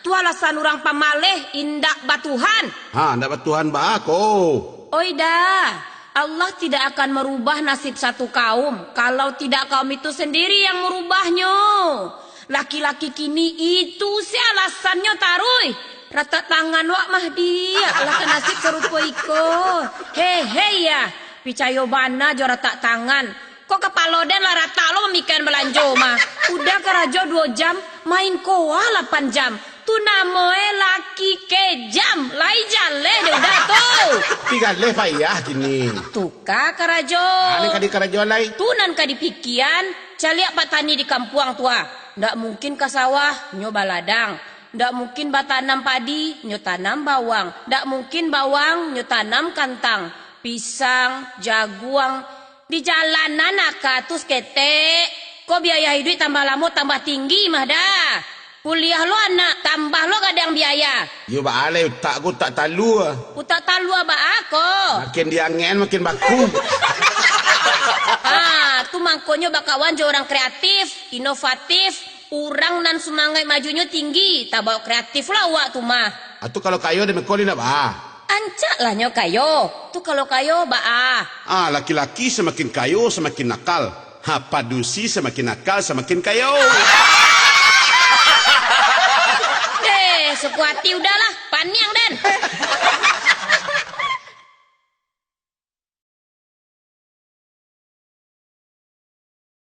Tu alasan orang pamaleh indak batuhan. Ndak batuhan ba ako. Oida, Allah tidak akan merubah nasib satu kaum kalau tidak kaum itu sendiri yang merubahnya. Laki-laki kini itu si alasannya tarui. Rata tangan wak Mahdi, Allah ke nasib serupa iko. Hei ya, picayo bana jo rata tangan. Kok kepaloden lah rata lo memikiran belanjo mah. Udah kerajo 2 jam, main koa 8 jam. Tu namoe laki kejam, lai jale deh udah tuh. Tiga le payah kini. Tuka kerajo. Ani kadi karajo lai. Tunan kadi pikian, caliak patani di kampuang tua. Ndak mungkin ke sawah, nyoba ladang. Ndak mungkin batanam padi, nyo tanam bawang. Ndak mungkin bawang, nyo tanam kantang. Pisang, jaguang. Di jalanan akatus ketek. Kok biaya hidup tambah lama tambah tinggi mah dah. Kuliah lo anak, tambah lo kadang biaya. Yo ba ale utak ku tak talu. Utak talu apa aku? Makin diangen makin baku. Tu mangkonyo bakawan jo orang kreatif, inovatif, orang nan semangat majunya tinggi, tak bawa kreatif lah wak tu mah. Atu kalau kayo de mekoli na ba? Ancak lah nyo kayo, tu kalau kayo ba Laki-laki semakin kayo semakin nakal. Padusi semakin nakal semakin kayo. Deh, sekuati udahlah, paniang deh.